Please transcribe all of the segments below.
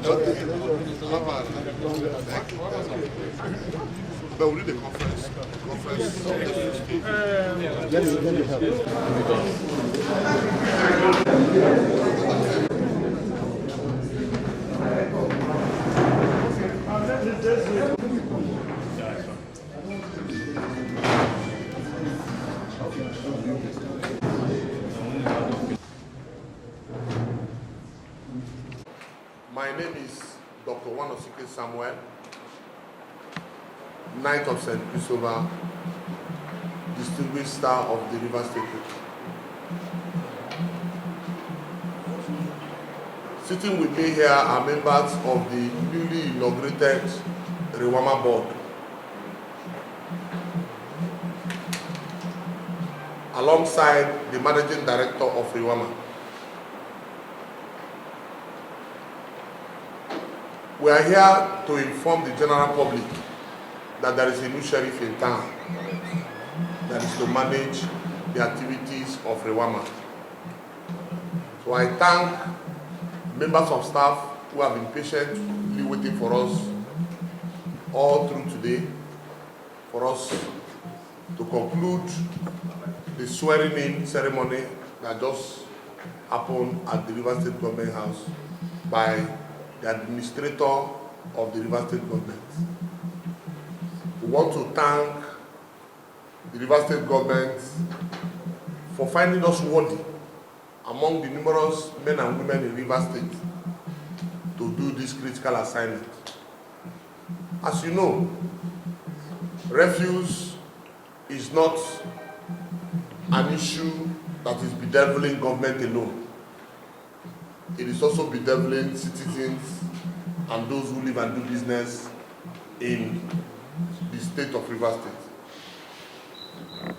But we need the conference. My name is Dr. Nwanosike Samuel, Knight of St. Christopher, Distinguished Star of the River State. Sitting with me here are members of the newly inaugurated Rewama Board, alongside the Managing Director of Rewama. We are here to inform the general public that there is a new sheriff in town that is to manage the activities of Rewama. So I thank members of staff who have been patiently waiting for us all through today for us to conclude the swearing-in ceremony that just happened at the River State Government House by the administrator of the River State Government. We want to thank the River State Government for finding us worthy among the numerous men and women in River State to do this critical assignment. As you know, refuse is not an issue that is bedeviling government alone. It is also bedeviling citizens and those who live and do business in the state of River State.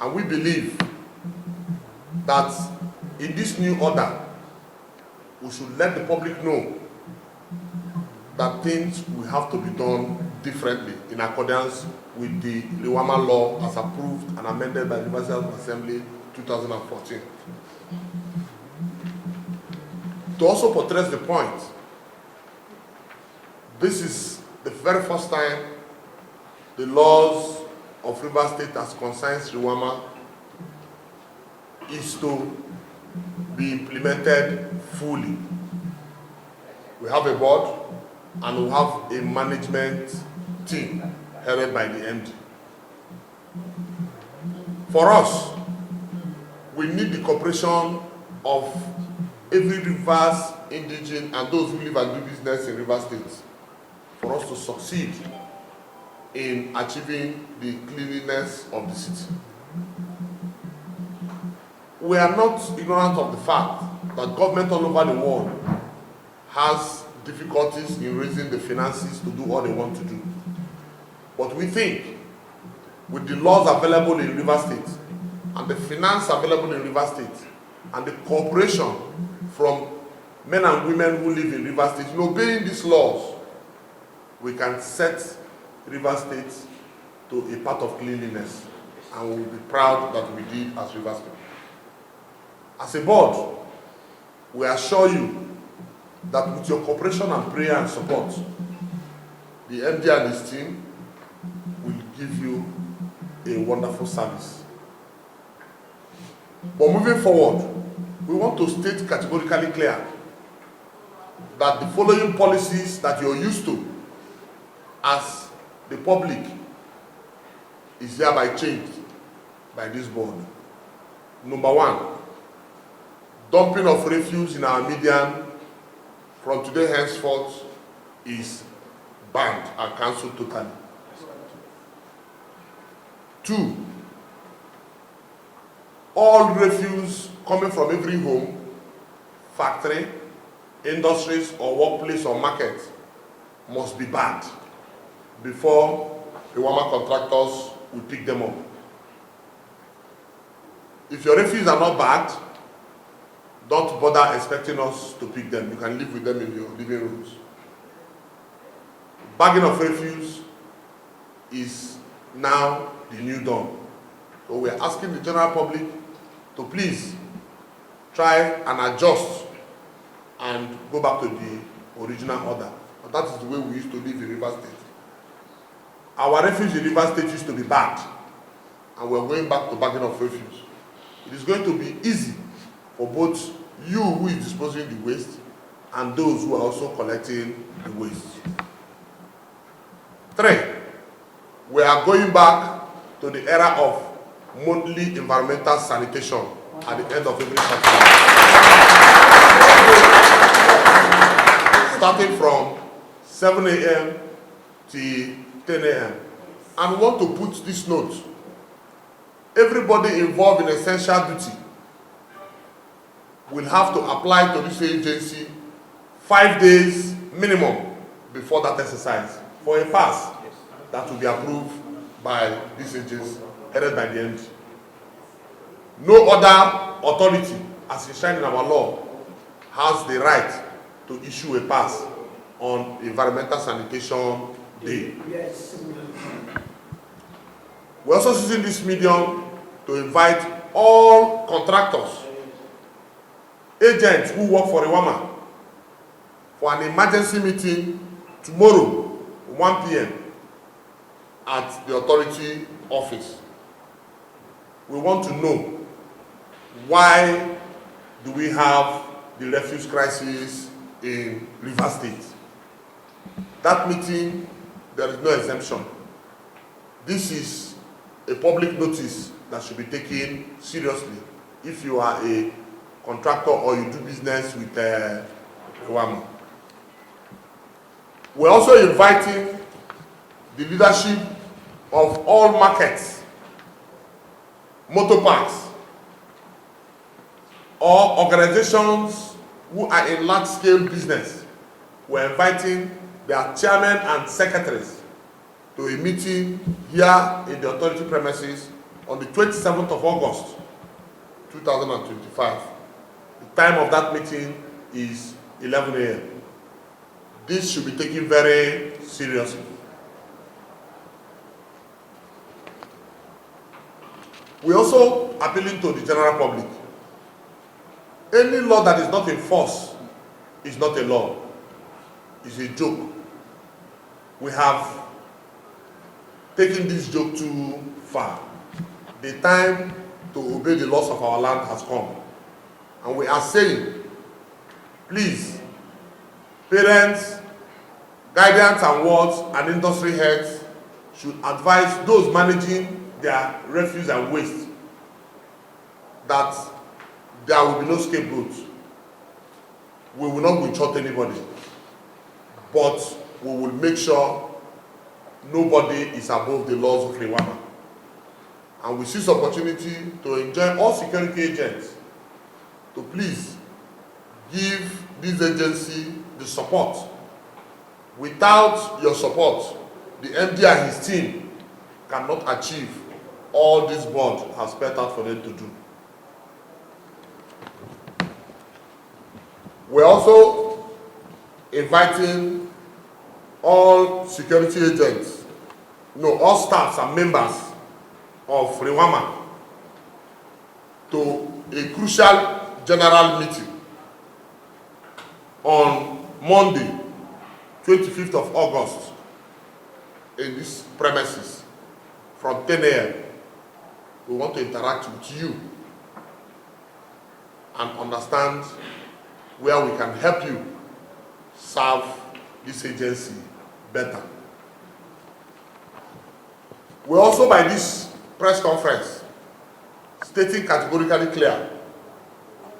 And we believe that in this new order, we should let the public know that things will have to be done differently in accordance with the Rewama law as approved and amended by the Universal Assembly 2014. To also portray the point, this is the very first time the laws of River State as concerns Rewama is to be implemented fully. We have a board and we have a management team headed by the MD. For us, we need the cooperation of every Rivers indigene and those who live and do business in River State for us to succeed in achieving the cleanliness of the city. We are not ignorant of the fact that government all over the world has difficulties in raising the finances to do what they want to do. But we think with the laws available in River State and the finance available in River State and the cooperation from men and women who live in River State, in obeying these laws, we can set River State to a path of cleanliness, and we will be proud that we did as River State. As a board, we assure you that with your cooperation and prayer and support, the MD and his team will give you a wonderful service. But moving forward, we want to state categorically clear that the following policies that you're used to as the public is hereby changed by this board. Number one, dumping of refuse in our median from today henceforth is banned and cancelled totally. Two, all refuse coming from every home, factory, industries or workplace or market must be banned before the Rewama contractors will pick them up. If your refuse are not bagged, don't bother expecting us to pick them. You can live with them in your living rooms. Bagging of refuse is now the new norm. So we are asking the general public to please try and adjust and go back to the original order. But that is the way we used to live in River State. Our refuge in River State used to be bad, and we're going back to bargain of refuge. It is going to be easy for both you who is disposing the waste and those who are also collecting the waste. 3, we are going back to the era of monthly environmental sanitation at the end of every Saturday. Starting from 7 a.m. to 10 a.m. And we want to put this note. Everybody involved in essential duty will have to apply to this agency 5 days minimum before that exercise for a pass that will be approved by this agency, headed by the MD. No other authority, as enshrined in our law, has the right to issue a pass on environmental sanitation day. We're also using this medium to invite all contractors, agents who work for Rewama, for an emergency meeting tomorrow, 1 p.m. at the authority office. We want to know, why do we have the refuse crisis in River State? That meeting, there is no exemption. This is a public notice that should be taken seriously if you are a contractor or you do business with Rewama. We're also inviting the leadership of all markets, motor parks, or organizations who are in large-scale business. We're inviting their chairmen and secretaries to a meeting here in the authority premises on the 27th of August, 2025. The time of that meeting is 11 a.m. This should be taken very seriously. We're also appealing to the general public. Any law that is not enforced is not a law. It's a joke. We have taken this joke too far. The time to obey the laws of our land has come. And we are saying, please, parents, guardians and wards, and industry heads should advise those managing their refuse and waste that there will be no scapegoats. We will not insult anybody, but we will make sure nobody is above the laws of Rewama. And we seize opportunity to enjoin all security agents to please give this agency the support. Without your support, the MD and his team cannot achieve all this board has spelled out for them to do. We're also inviting all security agents, all staffs and members of Rewama to a crucial general meeting on Monday, 25th of August, in this premises from 10 a.m. We want to interact with you and understand where we can help you serve this agency better. We also, by this press conference, stating categorically clear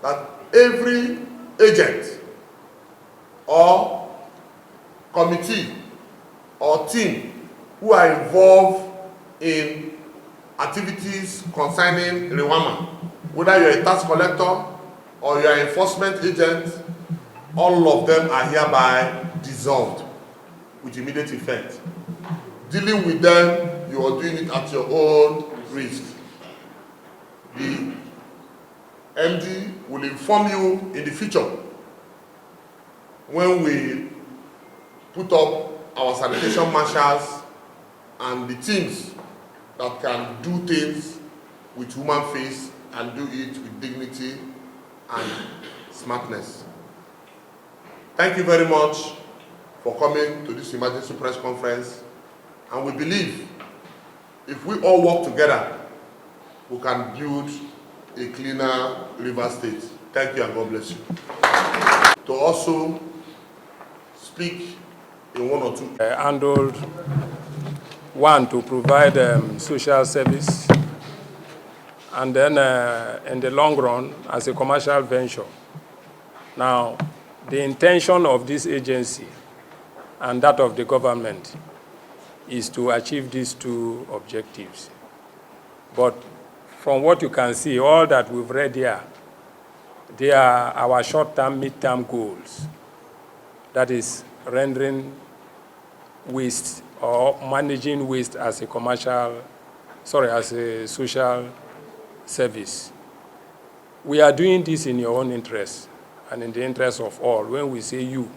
that every agent or committee or team who are involved in activities concerning Rewama, whether you're a tax collector or you're an enforcement agent, all of them are hereby dissolved with immediate effect. Dealing with them, you are doing it at your own risk. The MD will inform you in the future when we put up our sanitation marshals and the teams that can do things with human face and do it with dignity and smartness. Thank you very much for coming to this emergency press conference. And we believe if we all work together, we can build a cleaner river state. Thank you and God bless you. To also speak in one or two. Handled one to provide social service, and then in the long run as a commercial venture. Now, the intention of this agency and that of the government is to achieve these two objectives. But from what you can see, all that we've read here, they are our short-term, mid-term goals. That is rendering waste or managing waste as a as a social service. We are doing this in your own interest and in the interest of all. When we say you,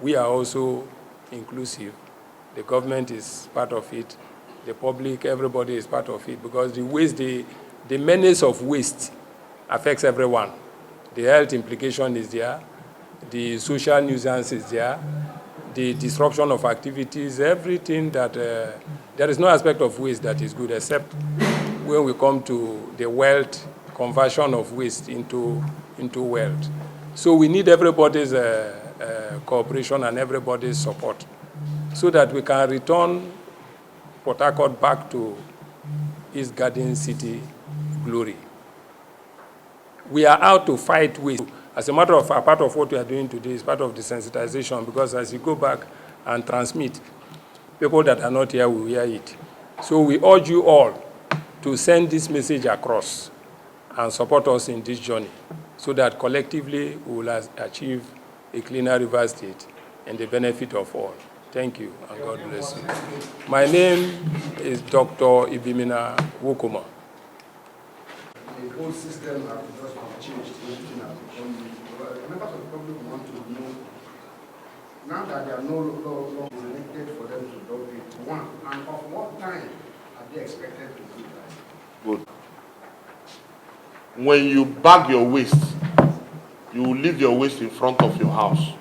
we are also inclusive. The government is part of it. The public, everybody is part of it, because the waste, the menace of waste affects everyone. The health implication is there. The social nuisance is there. The disruption of activities, everything that, there is no aspect of waste that is good, except when we come to the wealth, conversion of waste into wealth. So we need everybody's cooperation and everybody's support so that we can return Port Harcourt back to its Garden City glory. We are out to fight waste. As a matter of fact, part of what we are doing today is part of the sensitization, because as you go back and transmit, people that are not here will hear it. So we urge you all to send this message across and support us in this journey so that collectively we will achieve a cleaner river state and the benefit of all. Thank you, and God bless you. My name is Dr. Ibimina Wokoma. The whole system has just changed. Members of the public want to know, now that there are no law elected for them to do it, one, and of what time are they expected to do that? Good. When you bag your waste, you will leave your waste in front of your house.